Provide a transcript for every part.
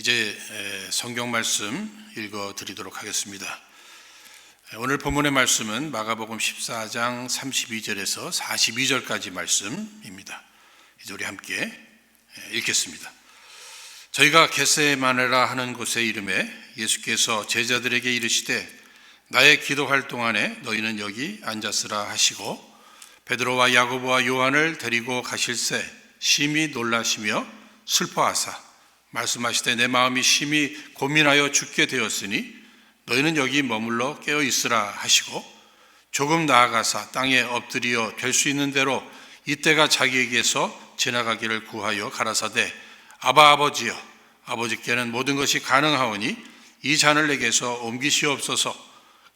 이제 성경 말씀 읽어 드리도록 하겠습니다. 오늘 본문의 말씀은 마가복음 14장 32절에서 42절까지 말씀입니다. 이제 우리 함께 읽겠습니다. 저희가 겟세마네라 하는 곳에 이름에 예수께서 제자들에게 이르시되 나의 기도할 동안에 너희는 여기 앉았으라 하시고 베드로와 야고보와 요한을 데리고 가실새 심히 놀라시며 슬퍼하사 말씀하시되 내 마음이 심히 고민하여 죽게 되었으니 너희는 여기 머물러 깨어 있으라 하시고 조금 나아가사 땅에 엎드려 될 수 있는 대로 이때가 자기에게서 지나가기를 구하여 가라사대 아바 아버지여 아버지께는 모든 것이 가능하오니 이 잔을 내게서 옮기시옵소서.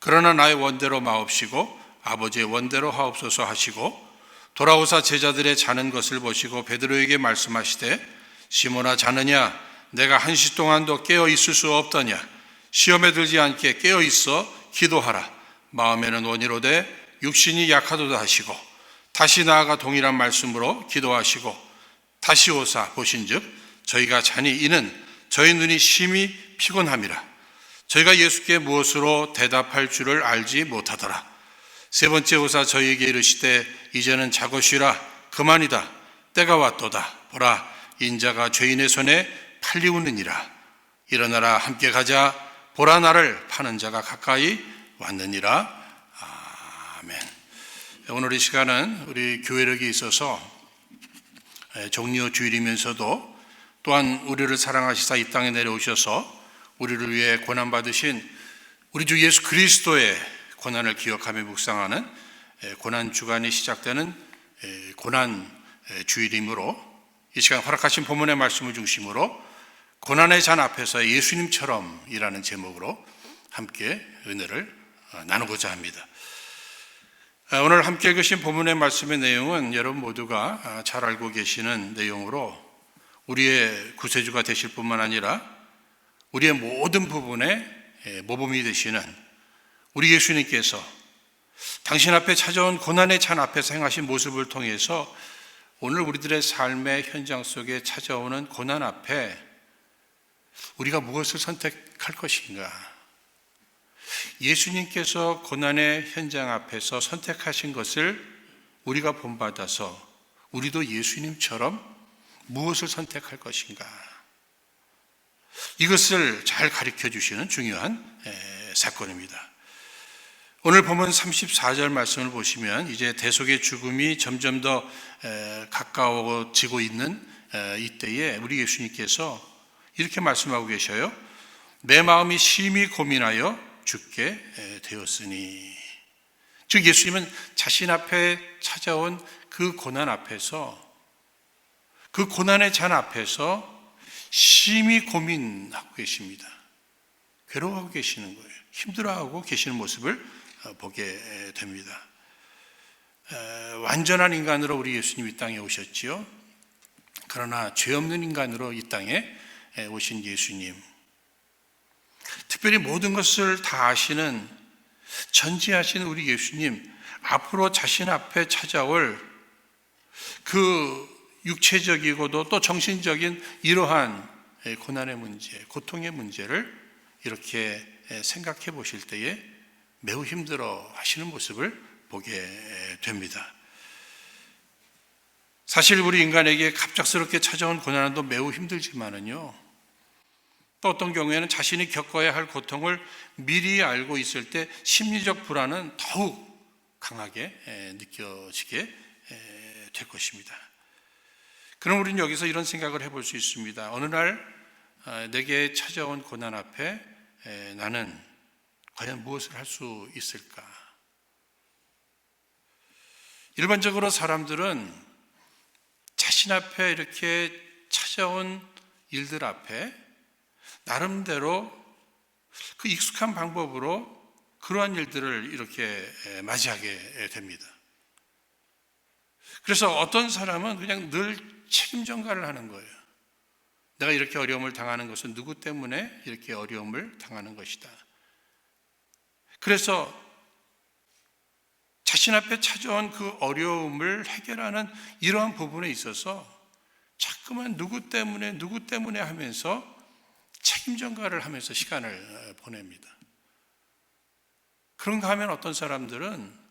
그러나 나의 원대로 마옵시고 아버지의 원대로 하옵소서 하시고 돌아오사 제자들의 자는 것을 보시고 베드로에게 말씀하시되 시몬아 자느냐 내가 한시 동안도 깨어 있을 수 없더냐 시험에 들지 않게 깨어 있어 기도하라. 마음에는 원이로되 육신이 약하도다 하시고 다시 나아가 동일한 말씀으로 기도하시고 다시 오사 보신즉 저희가 자니 이는 저희 눈이 심히 피곤함이라. 저희가 예수께 무엇으로 대답할 줄을 알지 못하더라. 세 번째 오사 저희에게 이르시되 이제는 자고 쉬라. 그만이다. 때가 왔도다. 보라 인자가 죄인의 손에 팔리우느니라. 일어나라 함께 가자. 보라 나를 파는 자가 가까이 왔느니라. 아멘. 오늘 이 시간은 우리 교회력에 있어서 종려 주일이면서도 또한 우리를 사랑하시사 이 땅에 내려오셔서 우리를 위해 고난받으신 우리 주 예수 그리스도의 고난을 기억하며 묵상하는 고난 주간이 시작되는 고난 주일이므로 이 시간 허락하신 본문의 말씀을 중심으로 고난의 잔 앞에서 예수님처럼 이라는 제목으로 함께 은혜를 나누고자 합니다. 오늘 함께 읽으신 본문의 말씀의 내용은 여러분 모두가 잘 알고 계시는 내용으로 우리의 구세주가 되실 뿐만 아니라 우리의 모든 부분에 모범이 되시는 우리 예수님께서 당신 앞에 찾아온 고난의 잔 앞에서 행하신 모습을 통해서 오늘 우리들의 삶의 현장 속에 찾아오는 고난 앞에 우리가 무엇을 선택할 것인가? 예수님께서 고난의 현장 앞에서 선택하신 것을 우리가 본받아서 우리도 예수님처럼 무엇을 선택할 것인가? 이것을 잘 가르쳐 주시는 중요한 사건입니다. 오늘 보면 34절 말씀을 보시면 이제 대속의 죽음이 점점 더 가까워지고 있는 이때에 우리 예수님께서 이렇게 말씀하고 계셔요. 내 마음이 심히 고민하여 죽게 되었으니. 즉 예수님은 자신 앞에 찾아온 그 고난 앞에서 그 고난의 잔 앞에서 심히 고민하고 계십니다. 괴로워하고 계시는 거예요. 힘들어하고 계시는 모습을 보게 됩니다. 완전한 인간으로 우리 예수님 이 땅에 오셨지요. 그러나 죄 없는 인간으로 이 땅에 오신 예수님, 특별히 모든 것을 다 아시는 전지하시는 우리 예수님, 앞으로 자신 앞에 찾아올 그 육체적이고도 또 정신적인 이러한 고난의 문제, 고통의 문제를 이렇게 생각해 보실 때에 매우 힘들어 하시는 모습을 보게 됩니다. 사실 우리 인간에게 갑작스럽게 찾아온 고난도 매우 힘들지만은요, 또 어떤 경우에는 자신이 겪어야 할 고통을 미리 알고 있을 때 심리적 불안은 더욱 강하게 느껴지게 될 것입니다. 그럼 우리는 여기서 이런 생각을 해볼 수 있습니다. 어느 날 내게 찾아온 고난 앞에 나는 과연 무엇을 할 수 있을까? 일반적으로 사람들은 자신 앞에 이렇게 찾아온 일들 앞에 나름대로 그 익숙한 방법으로 그러한 일들을 이렇게 맞이하게 됩니다. 그래서 어떤 사람은 그냥 늘 책임 전가를 하는 거예요. 내가 이렇게 어려움을 당하는 것은 누구 때문에 이렇게 어려움을 당하는 것이다. 그래서 자신 앞에 찾아온 그 어려움을 해결하는 이러한 부분에 있어서 자꾸만 누구 때문에 하면서 책임 전가를 하면서 시간을 보냅니다. 그런가 하면 어떤 사람들은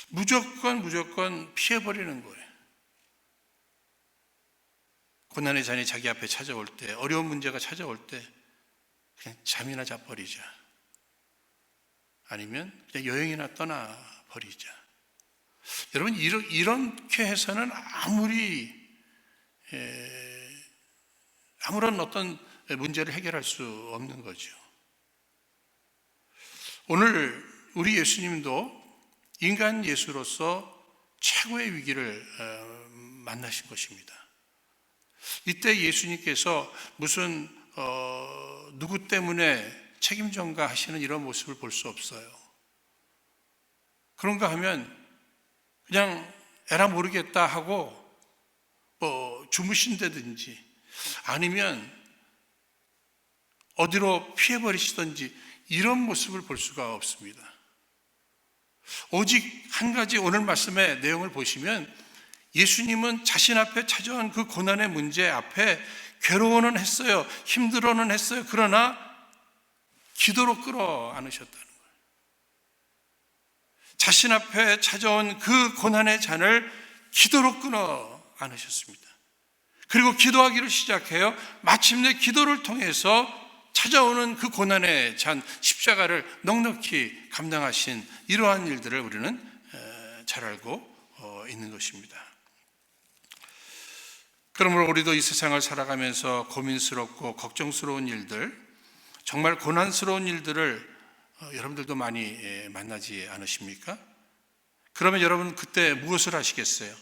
무조건 피해버리는 거예요. 고난의 잔이 자기 앞에 찾아올 때, 어려운 문제가 찾아올 때 그냥 잠이나 자버리자. 아니면 그냥 여행이나 떠나버리자. 여러분, 이렇게 해서는 아무런 어떤 문제를 해결할 수 없는 거죠. 오늘 우리 예수님도 인간 예수로서 최고의 위기를 만나신 것입니다. 이때 예수님께서 무슨 누구 때문에 책임 전가하시는 이런 모습을 볼 수 없어요. 그런가 하면 그냥 에라 모르겠다 하고 주무신다든지 아니면 어디로 피해버리시든지 이런 모습을 볼 수가 없습니다. 오직 한 가지 오늘 말씀의 내용을 보시면 예수님은 자신 앞에 찾아온 그 고난의 문제 앞에 괴로워는 했어요. 힘들어는 했어요. 그러나 기도로 끌어안으셨다는 거예요. 자신 앞에 찾아온 그 고난의 잔을 기도로 끌어안으셨습니다. 그리고 기도하기를 시작해요. 마침내 기도를 통해서 찾아오는 그 고난의 잔, 십자가를 넉넉히 감당하신 이러한 일들을 우리는 잘 알고 있는 것입니다. 그러므로 우리도 이 세상을 살아가면서 고민스럽고 걱정스러운 일들, 정말 고난스러운 일들을 여러분들도 많이 만나지 않으십니까? 그러면 여러분 그때 무엇을 하시겠어요?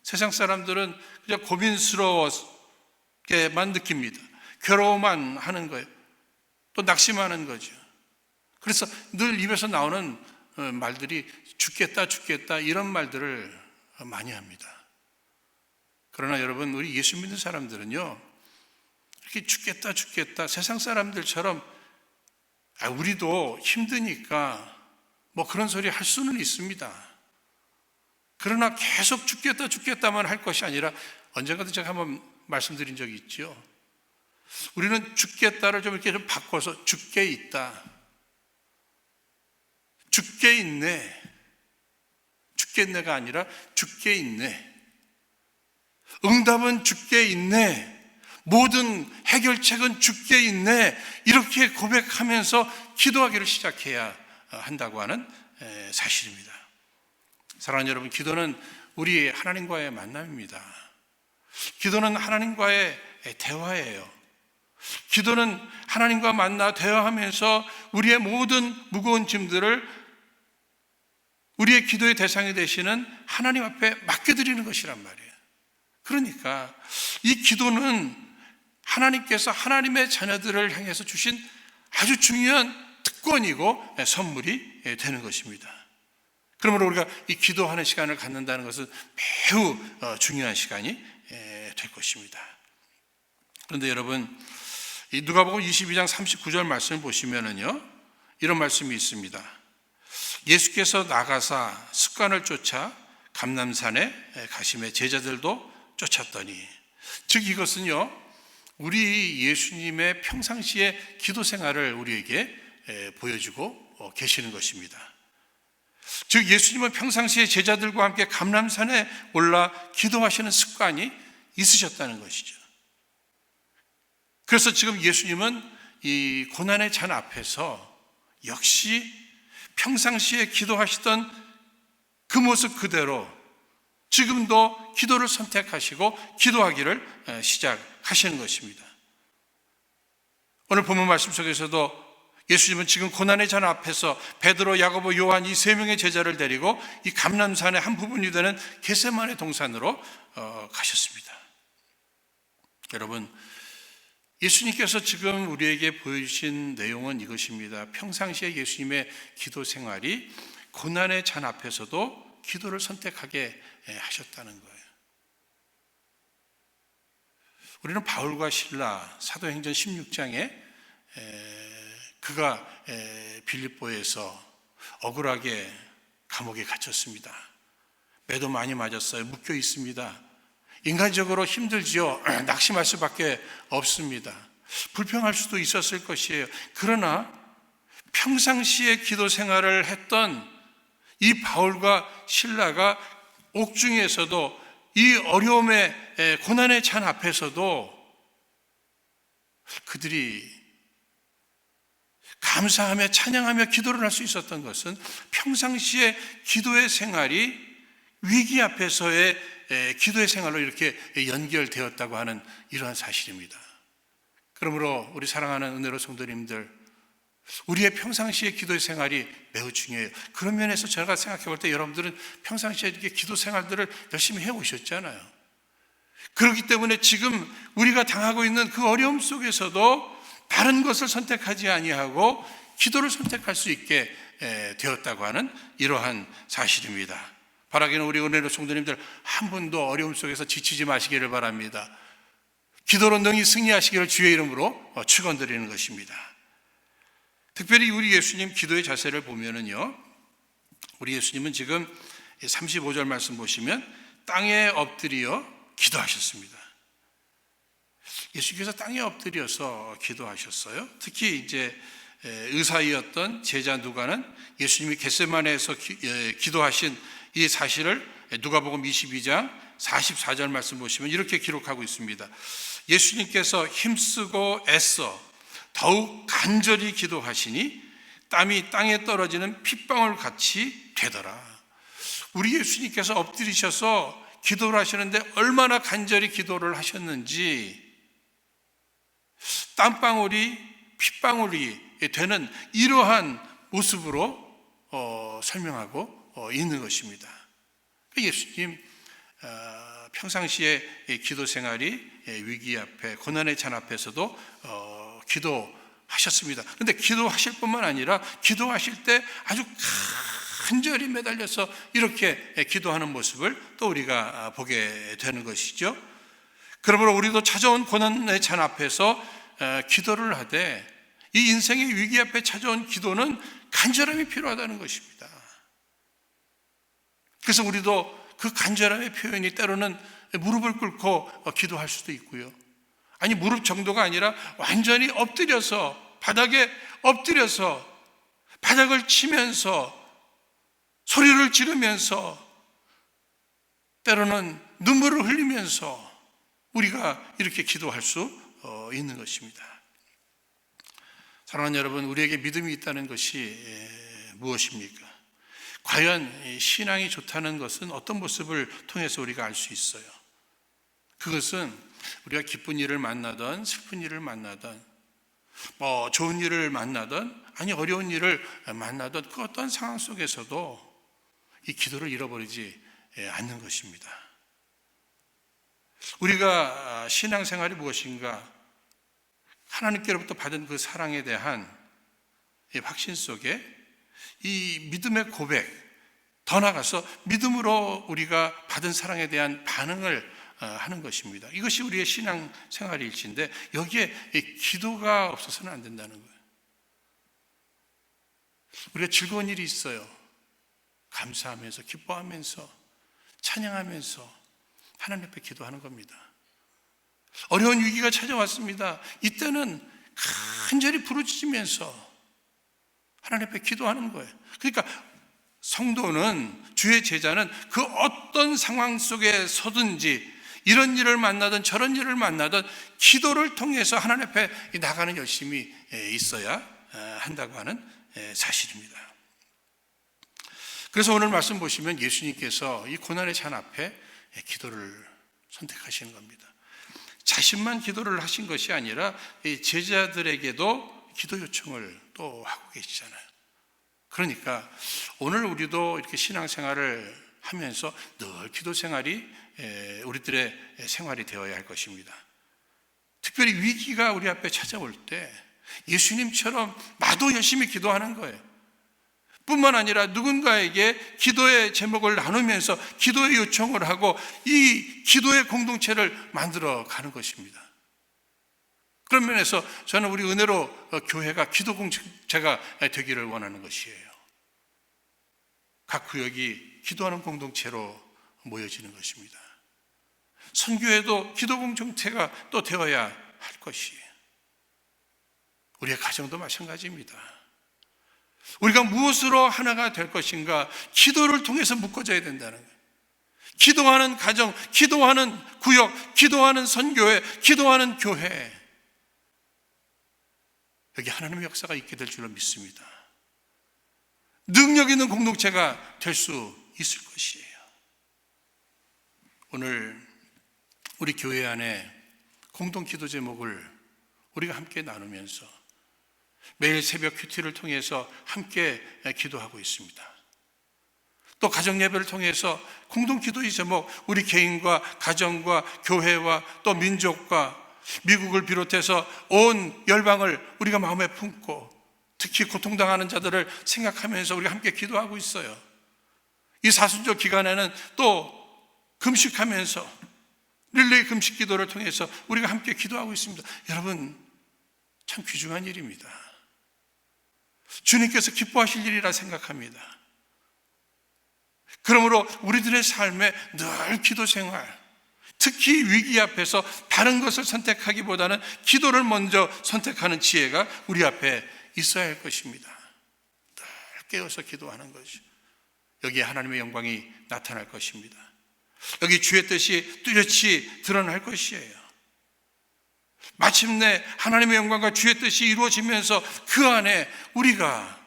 세상 사람들은 그냥 고민스러웠게만 느낍니다. 괴로워만 하는 거예요. 또 낙심하는 거죠. 그래서 늘 입에서 나오는 말들이 죽겠다 이런 말들을 많이 합니다. 그러나 여러분, 우리 예수 믿는 사람들은요, 이렇게 죽겠다 세상 사람들처럼 우리도 힘드니까 뭐 그런 소리 할 수는 있습니다. 그러나 계속 죽겠다만 할 것이 아니라, 언젠가도 제가 한번 말씀드린 적이 있죠. 우리는 죽겠다를 좀 이렇게 좀 바꿔서 죽게 있다, 죽게 있네, 죽겠네가 아니라 죽게 있네, 응답은 죽게 있네, 모든 해결책은 죽게 있네, 이렇게 고백하면서 기도하기를 시작해야 한다고 하는 사실입니다. 사랑하는 여러분, 기도는 우리 하나님과의 만남입니다. 기도는 하나님과의 대화예요. 기도는 하나님과 만나 대화하면서 우리의 모든 무거운 짐들을 우리의 기도의 대상이 되시는 하나님 앞에 맡겨드리는 것이란 말이에요. 그러니까 이 기도는 하나님께서 하나님의 자녀들을 향해서 주신 아주 중요한 특권이고 선물이 되는 것입니다. 그러므로 우리가 이 기도하는 시간을 갖는다는 것은 매우 중요한 시간이 될 것입니다. 그런데 여러분, 이 누가복음 22장 39절 말씀을 보시면은요, 이런 말씀이 있습니다. 예수께서 나가사 습관을 쫓아 감람산에 가심에 제자들도 쫓았더니, 즉 이것은요, 우리 예수님의 평상시의 기도 생활을 우리에게 보여주고 계시는 것입니다. 즉 예수님은 평상시에 제자들과 함께 감람산에 올라 기도하시는 습관이 있으셨다는 것이죠. 그래서 지금 예수님은 이 고난의 잔 앞에서 역시 평상시에 기도하시던 그 모습 그대로 지금도 기도를 선택하시고 기도하기를 시작하시는 것입니다. 오늘 본문 말씀 속에서도 예수님은 지금 고난의 잔 앞에서 베드로, 야고보, 요한 이 세 명의 제자를 데리고 이 감람산의 한 부분이 되는 겟세마네 동산으로 가셨습니다. 여러분, 예수님께서 지금 우리에게 보여주신 내용은 이것입니다. 평상시에 예수님의 기도 생활이 고난의 잔 앞에서도 기도를 선택하게 하셨다는 거예요. 우리는 바울과 실라, 사도행전 16장에 그가 빌립보에서 억울하게 감옥에 갇혔습니다. 매도 많이 맞았어요. 묶여 있습니다. 인간적으로 힘들지요. 낙심할 수밖에 없습니다. 불평할 수도 있었을 것이에요. 그러나 평상시에 기도 생활을 했던 이 바울과 실라가 옥중에서도 이 어려움의 고난의 찬 앞에서도 그들이 감사하며 찬양하며 기도를 할 수 있었던 것은 평상시에 기도의 생활이 위기 앞에서의 기도의 생활로 이렇게 연결되었다고 하는 이러한 사실입니다. 그러므로 우리 사랑하는 은혜로 성도님들, 우리의 평상시의 기도의 생활이 매우 중요해요. 그런 면에서 제가 생각해 볼 때 여러분들은 평상시에 이렇게 기도 생활들을 열심히 해오셨잖아요. 그렇기 때문에 지금 우리가 당하고 있는 그 어려움 속에서도 다른 것을 선택하지 아니하고 기도를 선택할 수 있게 되었다고 하는 이러한 사실입니다. 바라기는 우리 은혜로 성도님들 한 분도 어려움 속에서 지치지 마시기를 바랍니다. 기도로 능히 승리하시기를 주의 이름으로 축원드리는 것입니다. 특별히 우리 예수님 기도의 자세를 보면은요, 우리 예수님은 지금 35절 말씀 보시면 땅에 엎드려 기도하셨습니다. 예수께서 땅에 엎드려서 기도하셨어요. 특히 이제 의사이었던 제자 누가는 예수님이 겟세마네에서 기도하신 이 사실을 누가복음 22장 44절 말씀 보시면 이렇게 기록하고 있습니다. 예수님께서 힘쓰고 애써 더욱 간절히 기도하시니 땀이 땅에 떨어지는 핏방울 같이 되더라. 우리 예수님께서 엎드리셔서 기도를 하시는데 얼마나 간절히 기도를 하셨는지 땀방울이 핏방울이 되는 이러한 모습으로 설명하고 있는 것입니다. 예수님 평상시에 기도 생활이 위기 앞에 고난의 찬 앞에서도 기도하셨습니다. 그런데 기도하실 뿐만 아니라 기도하실 때 아주 간절히 매달려서 이렇게 기도하는 모습을 또 우리가 보게 되는 것이죠. 그러므로 우리도 찾아온 고난의 찬 앞에서 기도를 하되 이 인생의 위기 앞에 찾아온 기도는 간절함이 필요하다는 것입니다. 그래서 우리도 그 간절함의 표현이 때로는 무릎을 꿇고 기도할 수도 있고요. 아니 무릎 정도가 아니라 완전히 엎드려서 바닥에 엎드려서 바닥을 치면서 소리를 지르면서 때로는 눈물을 흘리면서 우리가 이렇게 기도할 수 있는 것입니다. 사랑하는 여러분, 우리에게 믿음이 있다는 것이 무엇입니까? 과연 신앙이 좋다는 것은 어떤 모습을 통해서 우리가 알 수 있어요? 그것은 우리가 기쁜 일을 만나든 슬픈 일을 만나든 좋은 일을 만나든 아니 어려운 일을 만나든 그 어떤 상황 속에서도 이 기도를 잃어버리지 않는 것입니다. 우리가 신앙생활이 무엇인가? 하나님께로부터 받은 그 사랑에 대한 확신 속에 이 믿음의 고백, 더 나아가서 믿음으로 우리가 받은 사랑에 대한 반응을 하는 것입니다. 이것이 우리의 신앙생활일진데 여기에 기도가 없어서는 안 된다는 거예요. 우리가 즐거운 일이 있어요. 감사하면서 기뻐하면서 찬양하면서 하나님 앞에 기도하는 겁니다. 어려운 위기가 찾아왔습니다. 이때는 간절히 부르짖으면서 하나님 앞에 기도하는 거예요. 그러니까 성도는, 주의 제자는 그 어떤 상황 속에 서든지 이런 일을 만나든 저런 일을 만나든 기도를 통해서 하나님 앞에 나가는 열심이 있어야 한다고 하는 사실입니다. 그래서 오늘 말씀 보시면 예수님께서 이 고난의 찬 앞에 기도를 선택하시는 겁니다. 자신만 기도를 하신 것이 아니라 제자들에게도 기도 요청을 또 하고 계시잖아요. 그러니까 오늘 우리도 이렇게 신앙생활을 하면서 늘 기도 생활이 우리들의 생활이 되어야 할 것입니다. 특별히 위기가 우리 앞에 찾아올 때 예수님처럼 나도 열심히 기도하는 거예요. 뿐만 아니라 누군가에게 기도의 제목을 나누면서 기도의 요청을 하고 이 기도의 공동체를 만들어 가는 것입니다. 그런 면에서 저는 우리 은혜로 교회가 기도 공동체가 되기를 원하는 것이에요. 각 구역이 기도하는 공동체로 모여지는 것입니다. 선교회도 기도 공동체가 또 되어야 할 것이에요. 우리의 가정도 마찬가지입니다. 우리가 무엇으로 하나가 될 것인가? 기도를 통해서 묶어져야 된다는 거예요. 기도하는 가정, 기도하는 구역, 기도하는 선교회, 기도하는 교회, 여기 하나님의 역사가 있게 될 줄로 믿습니다. 능력 있는 공동체가 될 수 있을 것이에요. 오늘 우리 교회 안에 공동 기도 제목을 우리가 함께 나누면서 매일 새벽 큐티를 통해서 함께 기도하고 있습니다. 또 가정 예배를 통해서 공동 기도의 제목, 우리 개인과 가정과 교회와 또 민족과 미국을 비롯해서 온 열방을 우리가 마음에 품고 특히 고통당하는 자들을 생각하면서 우리가 함께 기도하고 있어요. 이 사순절 기간에는 또 금식하면서 릴레이 금식 기도를 통해서 우리가 함께 기도하고 있습니다. 여러분, 참 귀중한 일입니다. 주님께서 기뻐하실 일이라 생각합니다. 그러므로 우리들의 삶에 늘 기도 생활, 특히 위기 앞에서 다른 것을 선택하기보다는 기도를 먼저 선택하는 지혜가 우리 앞에 있어야 할 것입니다. 늘 깨어서 기도하는 것이, 여기에 하나님의 영광이 나타날 것입니다. 여기 주의 뜻이 뚜렷이 드러날 것이에요. 마침내 하나님의 영광과 주의 뜻이 이루어지면서 그 안에 우리가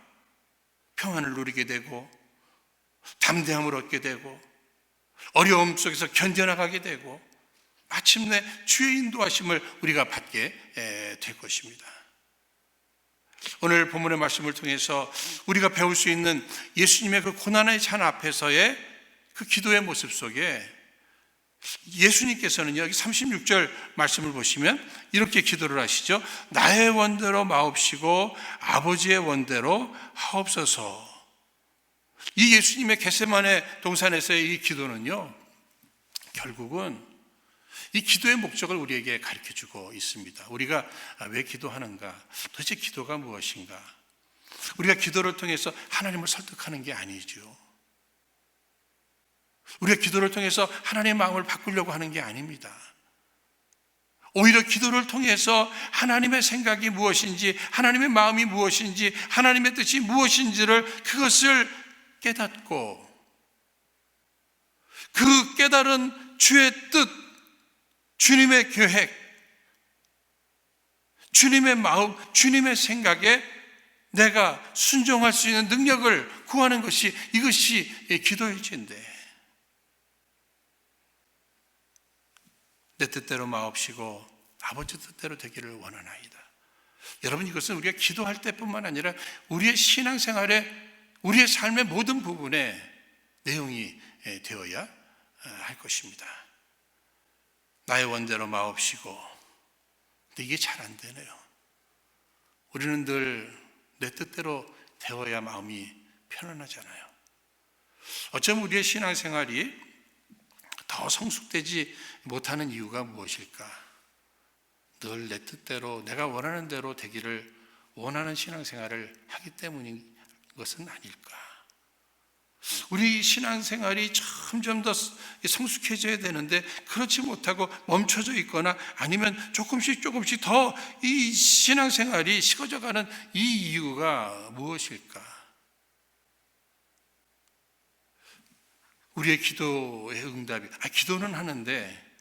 평안을 누리게 되고 담대함을 얻게 되고 어려움 속에서 견뎌나가게 되고 마침내 주의 인도하심을 우리가 받게 될 것입니다. 오늘 본문의 말씀을 통해서 우리가 배울 수 있는 예수님의 그 고난의 잔 앞에서의 그 기도의 모습 속에 예수님께서는 여기 36절 말씀을 보시면 이렇게 기도를 하시죠. 나의 원대로 마옵시고 아버지의 원대로 하옵소서. 이 예수님의 겟세마네 동산에서의 이 기도는요, 결국은 이 기도의 목적을 우리에게 가르쳐주고 있습니다. 우리가 왜 기도하는가? 도대체 기도가 무엇인가? 우리가 기도를 통해서 하나님을 설득하는 게 아니죠. 우리가 기도를 통해서 하나님의 마음을 바꾸려고 하는 게 아닙니다. 오히려 기도를 통해서 하나님의 생각이 무엇인지, 하나님의 마음이 무엇인지, 하나님의 뜻이 무엇인지를 그것을 깨닫고 그 깨달은 주의 뜻, 주님의 계획, 주님의 마음, 주님의 생각에 내가 순종할 수 있는 능력을 구하는 것이, 이것이 기도일진데, 내 뜻대로 마옵시고 아버지 뜻대로 되기를 원하나이다. 여러분, 이것은 우리가 기도할 때뿐만 아니라 우리의 신앙생활에, 우리의 삶의 모든 부분에 내용이 되어야 할 것입니다. 나의 원대로 마옵시고. 근데 이게 잘 안 되네요. 우리는 늘 내 뜻대로 되어야 마음이 편안하잖아요. 어쩌면 우리의 신앙생활이 더 성숙되지 못하는 이유가 무엇일까? 늘 내 뜻대로, 내가 원하는 대로 되기를 원하는 신앙생활을 하기 때문인 것은 아닐까? 우리 신앙생활이 점점 더 성숙해져야 되는데 그렇지 못하고 멈춰져 있거나 아니면 조금씩 더 이 신앙생활이 식어져가는 이 이유가 무엇일까? 우리의 기도의 응답이, 기도는 하는데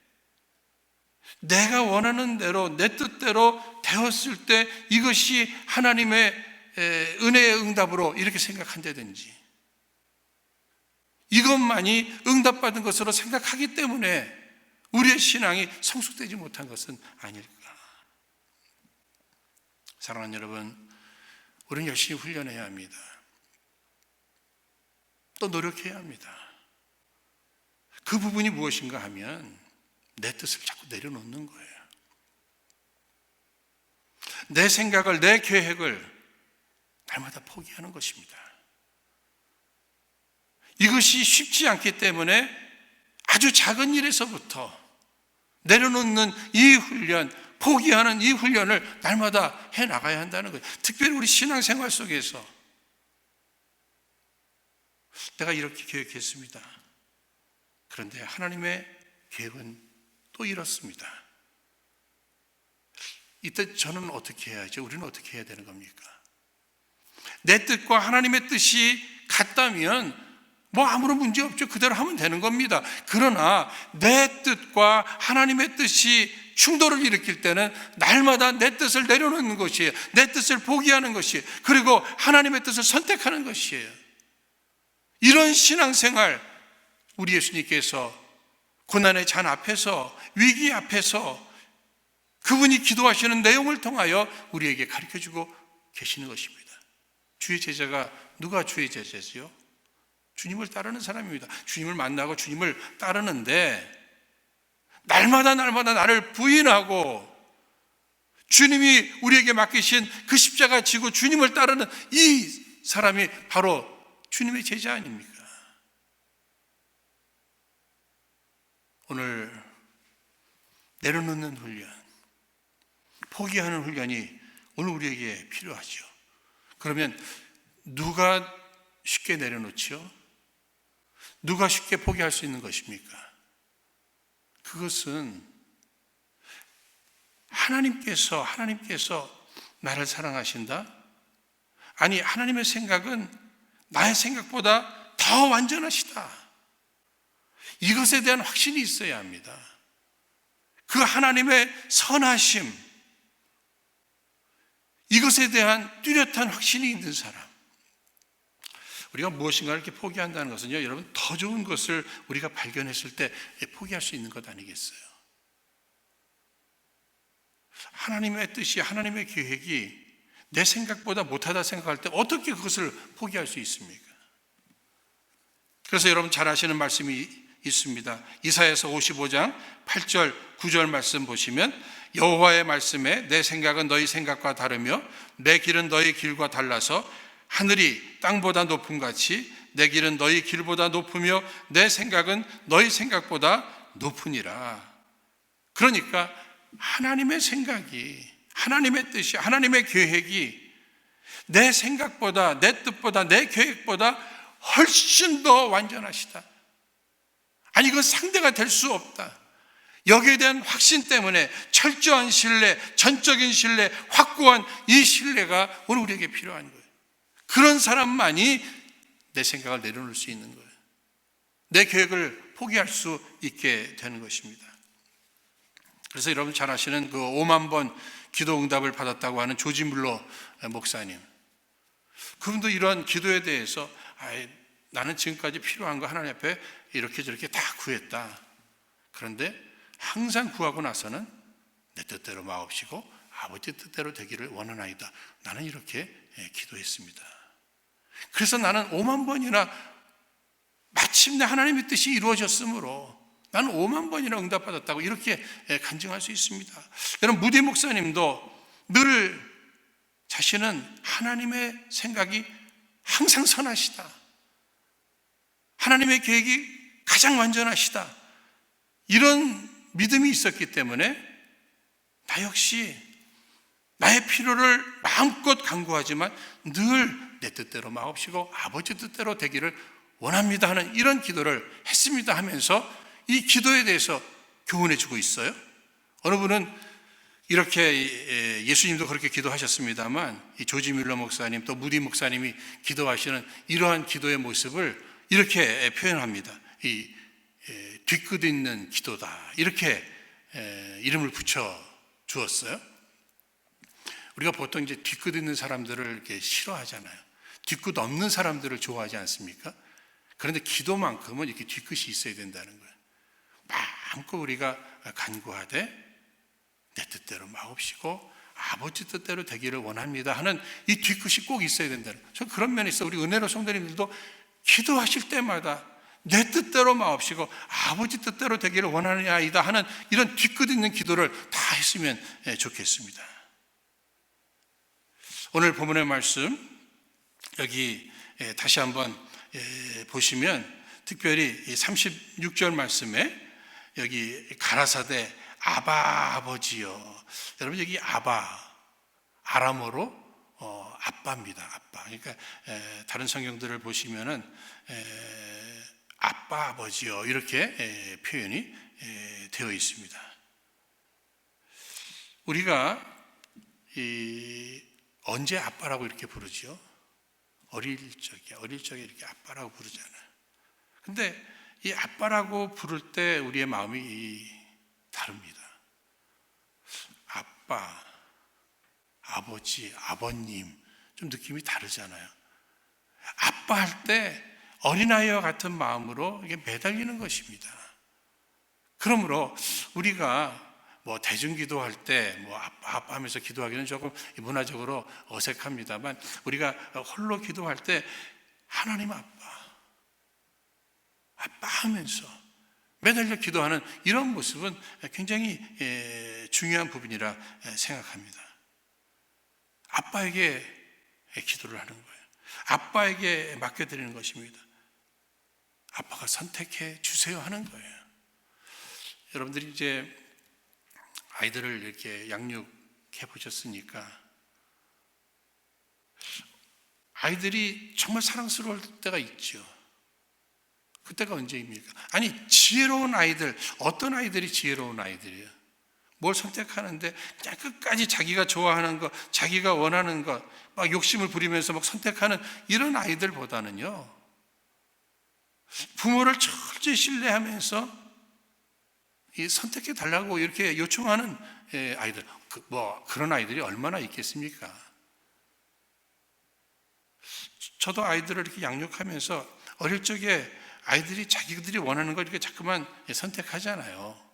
내가 원하는 대로, 내 뜻대로 되었을 때 이것이 하나님의 은혜의 응답으로 이렇게 생각한다든지, 이것만이 응답받은 것으로 생각하기 때문에 우리의 신앙이 성숙되지 못한 것은 아닐까. 사랑하는 여러분, 우리는 열심히 훈련해야 합니다. 또 노력해야 합니다. 그 부분이 무엇인가 하면 내 뜻을 자꾸 내려놓는 거예요. 내 생각을, 내 계획을 날마다 포기하는 것입니다. 이것이 쉽지 않기 때문에 아주 작은 일에서부터 내려놓는 이 훈련, 포기하는 이 훈련을 날마다 해나가야 한다는 거예요. 특별히 우리 신앙생활 속에서 내가 이렇게 계획했습니다. 그런데 하나님의 계획은 또 이렇습니다. 이때 저는 어떻게 해야죠? 우리는 어떻게 해야 되는 겁니까? 내 뜻과 하나님의 뜻이 같다면 뭐 아무런 문제 없죠. 그대로 하면 되는 겁니다. 그러나 내 뜻과 하나님의 뜻이 충돌을 일으킬 때는 날마다 내 뜻을 내려놓는 것이에요. 내 뜻을 포기하는 것이에요. 그리고 하나님의 뜻을 선택하는 것이에요. 이런 신앙생활, 우리 예수님께서 고난의 잔 앞에서, 위기 앞에서 그분이 기도하시는 내용을 통하여 우리에게 가르쳐주고 계시는 것입니다. 주의 제자가 누가 주의 제자지요? 주님을 따르는 사람입니다. 주님을 만나고 주님을 따르는데 날마다 나를 부인하고 주님이 우리에게 맡기신 그 십자가 지고 주님을 따르는 이 사람이 바로 주님의 제자 아닙니까? 오늘 내려놓는 훈련, 포기하는 훈련이 오늘 우리에게 필요하죠. 그러면 누가 쉽게 내려놓지요? 누가 쉽게 포기할 수 있는 것입니까? 그것은 하나님께서 나를 사랑하신다? 아니, 하나님의 생각은 나의 생각보다 더 완전하시다. 이것에 대한 확신이 있어야 합니다. 그 하나님의 선하심, 이것에 대한 뚜렷한 확신이 있는 사람. 우리가 무엇인가를 이렇게 포기한다는 것은요, 여러분, 더 좋은 것을 우리가 발견했을 때 포기할 수 있는 것 아니겠어요? 하나님의 뜻이, 하나님의 계획이 내 생각보다 못하다 생각할 때 어떻게 그것을 포기할 수 있습니까? 그래서 여러분 잘 아시는 말씀이 있습니다. 이사야서 55장 8절 9절 말씀 보시면 여호와의 말씀에 내 생각은 너희 생각과 다르며 내 길은 너희 길과 달라서 하늘이 땅보다 높음 같이 내 길은 너희 길보다 높으며 내 생각은 너희 생각보다 높으니라. 그러니까 하나님의 생각이, 하나님의 뜻이, 하나님의 계획이 내 생각보다, 내 뜻보다, 내 계획보다 훨씬 더 완전하시다. 아니, 이건 상대가 될 수 없다. 여기에 대한 확신 때문에 철저한 신뢰, 전적인 신뢰, 확고한 이 신뢰가 오늘 우리에게 필요한 거예요. 그런 사람만이 내 생각을 내려놓을 수 있는 거예요. 내 계획을 포기할 수 있게 되는 것입니다. 그래서 여러분 잘 아시는 그 5만 번 기도 응답을 받았다고 하는 조지 물러 목사님, 그분도 이런 기도에 대해서 나는 지금까지 필요한 거 하나님 앞에 이렇게 저렇게 다 구했다. 그런데 항상 구하고 나서는 내 뜻대로 마옵시고 아버지 뜻대로 되기를 원하나이다. 나는 이렇게 기도했습니다. 그래서 나는 5만 번이나 마침내 하나님의 뜻이 이루어졌으므로 나는 5만 번이나 응답받았다고 이렇게 간증할 수 있습니다. 여러분, 무디 목사님도 늘 자신은 하나님의 생각이 항상 선하시다, 하나님의 계획이 가장 완전하시다, 이런 믿음이 있었기 때문에 나 역시 나의 필요를 마음껏 간구하지만 늘 내 뜻대로 마옵시고 아버지 뜻대로 되기를 원합니다 하는 이런 기도를 했습니다 하면서 이 기도에 대해서 교훈해 주고 있어요. 어느 분은 이렇게, 예수님도 그렇게 기도하셨습니다만 이 조지 뮬러 목사님 또 무디 목사님이 기도하시는 이러한 기도의 모습을 이렇게 표현합니다. 이 뒤끝 있는 기도다, 이렇게 이름을 붙여 주었어요. 우리가 보통 이제 뒤끝 있는 사람들을 이렇게 싫어하잖아요. 뒤끝 없는 사람들을 좋아하지 않습니까? 그런데 기도만큼은 이렇게 뒤끝이 있어야 된다는 거예요. 마음껏 우리가 간구하되 내 뜻대로 마옵시고 아버지 뜻대로 되기를 원합니다 하는 이 뒤끝이 꼭 있어야 된다는 거예요. 저 그런 면에서 우리 은혜로 성도님들도 기도하실 때마다 내 뜻대로 마옵시고 아버지 뜻대로 되기를 원하나이다 하는 이런 뒤끝 있는 기도를 다 했으면 좋겠습니다. 오늘 본문의 말씀 여기 다시 한번 보시면 특별히 36절 말씀에 여기 가라사대 아바 아버지여, 여러분 여기 아바 아람어로 아빠입니다. 아빠. 그러니까 다른 성경들을 보시면은 아빠 아버지여 이렇게 표현이 되어 있습니다. 우리가 언제 아빠라고 이렇게 부르죠? 어릴 적에 이렇게 아빠라고 부르잖아요. 근데 이 아빠라고 부를 때 우리의 마음이 다릅니다. 아빠, 아버지, 아버님 좀 느낌이 다르잖아요. 아빠 할 때 어린아이와 같은 마음으로 이게 매달리는 것입니다. 그러므로 우리가 대중기도할 때 아빠 하면서 기도하기는 조금 문화적으로 어색합니다만, 우리가 홀로 기도할 때 하나님 아빠 하면서 매달려 기도하는 이런 모습은 굉장히 중요한 부분이라 생각합니다. 아빠에게 기도를 하는 거예요. 아빠에게 맡겨드리는 것입니다. 아빠가 선택해 주세요 하는 거예요. 여러분들이 이제 아이들을 이렇게 양육해 보셨으니까 아이들이 정말 사랑스러울 때가 있죠. 그때가 언제입니까? 아니, 지혜로운 아이들, 어떤 아이들이 지혜로운 아이들이에요? 뭘 선택하는데 그냥 끝까지 자기가 좋아하는 것, 자기가 원하는 것, 막 욕심을 부리면서 막 선택하는 이런 아이들보다는요, 부모를 철저히 신뢰하면서 선택해 달라고 이렇게 요청하는 아이들, 그런 아이들이 얼마나 있겠습니까? 저도 아이들을 이렇게 양육하면서 어릴 적에 아이들이 자기들이 원하는 걸 이렇게 자꾸만 선택하잖아요.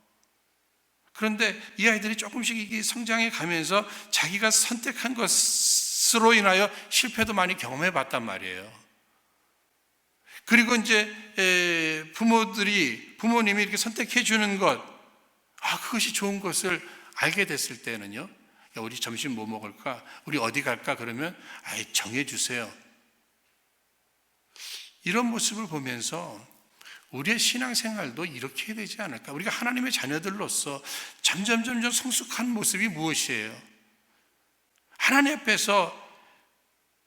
그런데 이 아이들이 조금씩 이게 성장해 가면서 자기가 선택한 것으로 인하여 실패도 많이 경험해 봤단 말이에요. 그리고 이제 부모님이 이렇게 선택해 주는 것, 그것이 좋은 것을 알게 됐을 때는요, 야, 우리 점심 뭐 먹을까? 우리 어디 갈까? 그러면 정해 주세요. 이런 모습을 보면서 우리의 신앙생활도 이렇게 해야 되지 않을까? 우리가 하나님의 자녀들로서 점점 성숙한 모습이 무엇이에요? 하나님 앞에서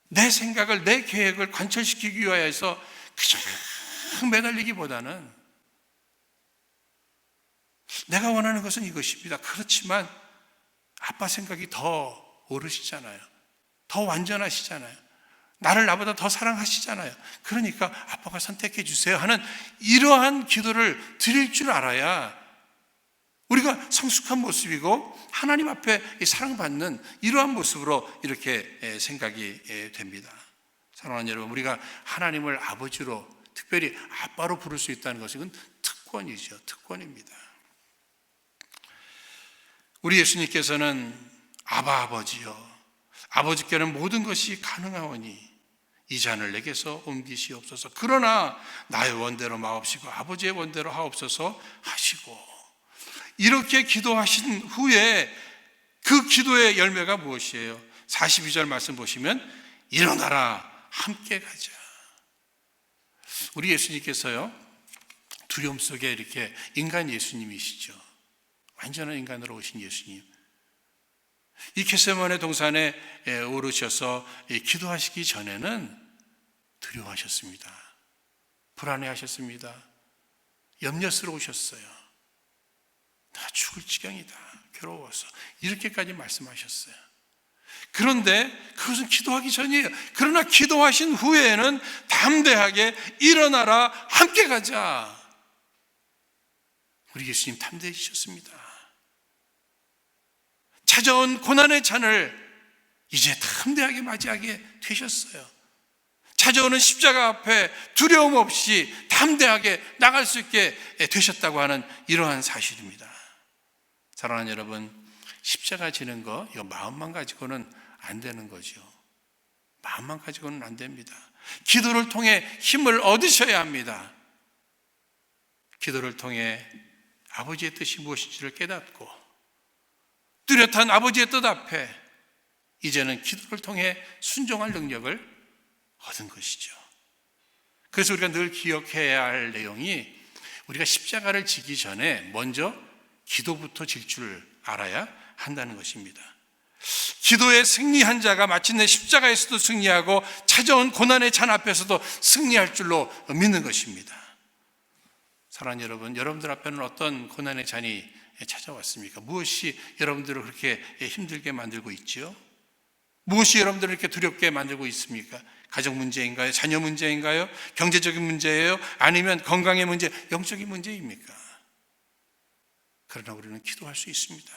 내 생각을, 내 계획을 관철시키기 위하여서 그저 매달리기보다는 내가 원하는 것은 이것입니다. 그렇지만 아빠 생각이 더 오르시잖아요. 더 완전하시잖아요. 나를 나보다 더 사랑하시잖아요. 그러니까 아빠가 선택해 주세요 하는 이러한 기도를 드릴 줄 알아야 우리가 성숙한 모습이고 하나님 앞에 사랑받는 이러한 모습으로 이렇게 생각이 됩니다. 사랑하는 여러분, 우리가 하나님을 아버지로, 특별히 아빠로 부를 수 있다는 것은 특권이죠. 특권입니다. 우리 예수님께서는 아버지여, 아버지께는 모든 것이 가능하오니 이 잔을 내게서 옮기시옵소서. 그러나 나의 원대로 마옵시고 아버지의 원대로 하옵소서 하시고, 이렇게 기도하신 후에 그 기도의 열매가 무엇이에요? 42절 말씀 보시면 일어나라 함께 가자. 우리 예수님께서요, 두려움 속에 이렇게 인간 예수님이시죠. 완전한 인간으로 오신 예수님. 이 겟세마네 동산에 오르셔서 기도하시기 전에는 두려워하셨습니다. 불안해하셨습니다. 염려스러우셨어요. 나 죽을 지경이다, 괴로워서, 이렇게까지 말씀하셨어요. 그런데 그것은 기도하기 전이에요. 그러나 기도하신 후에는 담대하게 일어나라 함께 가자. 우리 예수님 담대해지셨습니다. 찾아온 고난의 잔을 이제 담대하게 맞이하게 되셨어요. 찾아오는 십자가 앞에 두려움 없이 담대하게 나갈 수 있게 되셨다고 하는 이러한 사실입니다. 사랑하는 여러분, 십자가 지는 거, 이거 마음만 가지고는 안 되는 거죠. 마음만 가지고는 안 됩니다. 기도를 통해 힘을 얻으셔야 합니다. 기도를 통해 아버지의 뜻이 무엇인지를 깨닫고 뚜렷한 아버지의 뜻 앞에 이제는 기도를 통해 순종할 능력을 얻은 것이죠. 그래서 우리가 늘 기억해야 할 내용이, 우리가 십자가를 지기 전에 먼저 기도부터 질 줄 알아야 한다는 것입니다. 기도에 승리한 자가 마침내 십자가에서도 승리하고 찾아온 고난의 잔 앞에서도 승리할 줄로 믿는 것입니다. 사랑하는 여러분, 여러분들 앞에는 어떤 고난의 잔이 찾아왔습니까? 무엇이 여러분들을 그렇게 힘들게 만들고 있죠? 무엇이 여러분들을 이렇게 두렵게 만들고 있습니까? 가정 문제인가요? 자녀 문제인가요? 경제적인 문제예요? 아니면 건강의 문제, 영적인 문제입니까? 그러나 우리는 기도할 수 있습니다.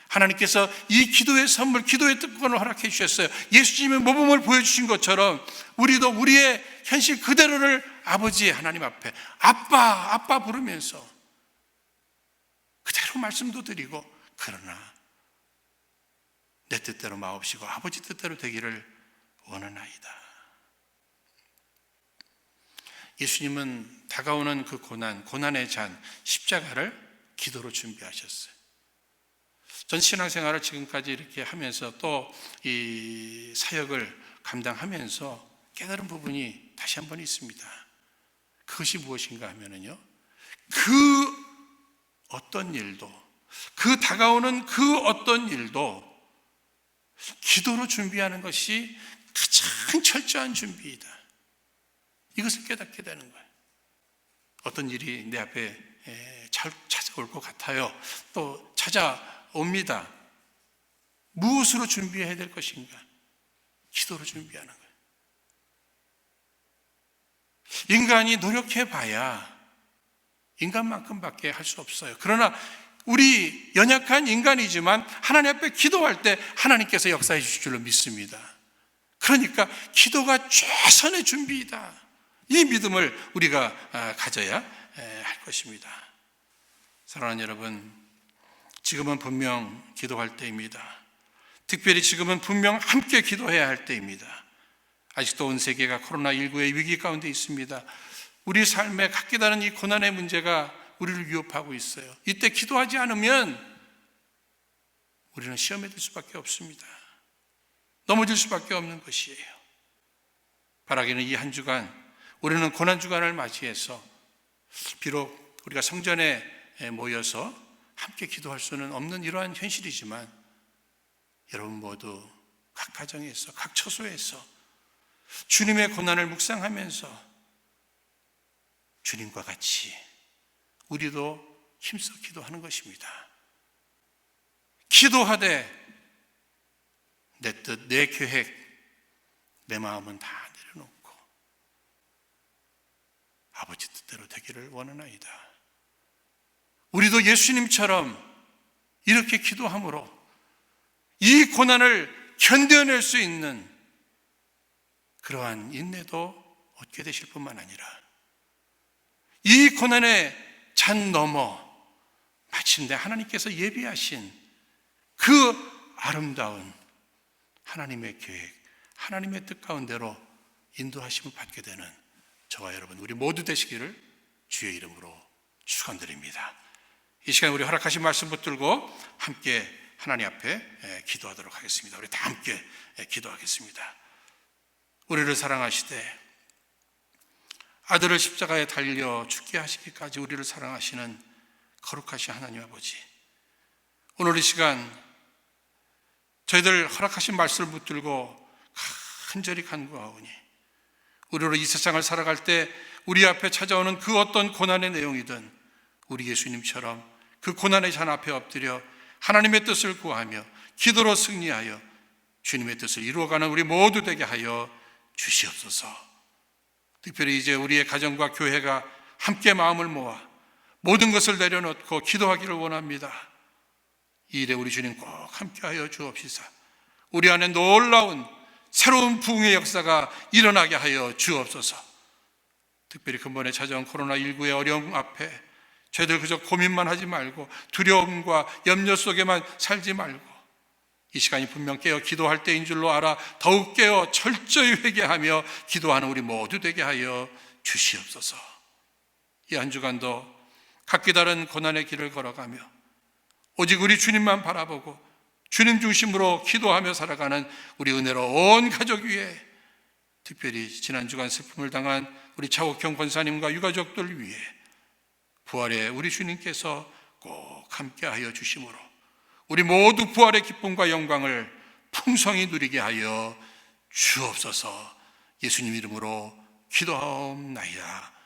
하나님께서 이 기도의 선물, 기도의 특권을 허락해 주셨어요. 예수님의 모범을 보여주신 것처럼 우리도 우리의 현실 그대로를 아버지 하나님 앞에 아빠 부르면서 그대로 말씀도 드리고, 그러나 내 뜻대로 마옵시고 아버지 뜻대로 되기를 원하나이다. 예수님은 다가오는 그 고난의 잔, 십자가를 기도로 준비하셨어요. 전 신앙생활을 지금까지 이렇게 하면서 또 이 사역을 감당하면서 깨달은 부분이 다시 한번 있습니다. 그것이 무엇인가 하면은요, 그 어떤 일도, 그 다가오는 그 어떤 일도 기도로 준비하는 것이 가장 철저한 준비이다. 이것을 깨닫게 되는 거예요. 어떤 일이 내 앞에 찾아올 것 같아요. 또 찾아옵니다. 무엇으로 준비해야 될 것인가? 기도로 준비하는 거예요. 인간이 노력해봐야 인간만큼밖에 할 수 없어요. 그러나 우리 연약한 인간이지만 하나님 앞에 기도할 때 하나님께서 역사해 주실 줄로 믿습니다. 그러니까 기도가 최선의 준비이다. 이 믿음을 우리가 가져야 할 것입니다. 사랑하는 여러분, 지금은 분명 기도할 때입니다. 특별히 지금은 분명 함께 기도해야 할 때입니다. 아직도 온 세계가 코로나19의 위기 가운데 있습니다. 우리 삶에 각기 다른 이 고난의 문제가 우리를 위협하고 있어요. 이때 기도하지 않으면 우리는 시험에 들 수밖에 없습니다. 넘어질 수밖에 없는 것이에요. 바라기는 이 한 주간 우리는 고난 주간을 맞이해서 비록 우리가 성전에 모여서 함께 기도할 수는 없는 이러한 현실이지만 여러분 모두 각 가정에서, 각 처소에서 주님의 고난을 묵상하면서 주님과 같이 우리도 힘써 기도하는 것입니다. 기도하되 내 뜻, 내 계획, 내 마음은 다 내려놓고 아버지 뜻대로 되기를 원하나이다. 우리도 예수님처럼 이렇게 기도함으로 이 고난을 견뎌낼 수 있는 그러한 인내도 얻게 되실 뿐만 아니라 이 고난의 잔 넘어 마침내 하나님께서 예비하신 그 아름다운 하나님의 계획, 하나님의 뜻 가운데로 인도하심을 받게 되는 저와 여러분 우리 모두 되시기를 주의 이름으로 축원드립니다. 이 시간 우리 허락하신 말씀 붙들고 함께 하나님 앞에 기도하도록 하겠습니다. 우리 다 함께 기도하겠습니다. 우리를 사랑하시되 아들을 십자가에 달려 죽게 하시기까지 우리를 사랑하시는 거룩하신 하나님 아버지, 오늘 이 시간 저희들 허락하신 말씀을 붙들고 간절히 간구하오니 우리로 이 세상을 살아갈 때 우리 앞에 찾아오는 그 어떤 고난의 내용이든 우리 예수님처럼 그 고난의 잔 앞에 엎드려 하나님의 뜻을 구하며 기도로 승리하여 주님의 뜻을 이루어가는 우리 모두 되게 하여 주시옵소서. 특별히 이제 우리의 가정과 교회가 함께 마음을 모아 모든 것을 내려놓고 기도하기를 원합니다. 이 일에 우리 주님 꼭 함께하여 주옵시사. 우리 안에 놀라운 새로운 부흥의 역사가 일어나게 하여 주옵소서. 특별히 근본에 찾아온 코로나19의 어려움 앞에 저희들 그저 고민만 하지 말고 두려움과 염려 속에만 살지 말고 이 시간이 분명 깨어 기도할 때인 줄로 알아 더욱 깨어 철저히 회개하며 기도하는 우리 모두 되게 하여 주시옵소서. 이 한 주간도 각기 다른 고난의 길을 걸어가며 오직 우리 주님만 바라보고 주님 중심으로 기도하며 살아가는 우리 은혜로운 가족 위에, 특별히 지난 주간 슬픔을 당한 우리 차옥형 권사님과 유가족들 위해 부활의 우리 주님께서 꼭 함께하여 주심으로 우리 모두 부활의 기쁨과 영광을 풍성히 누리게 하여 주옵소서. 예수님 이름으로 기도하옵나이다.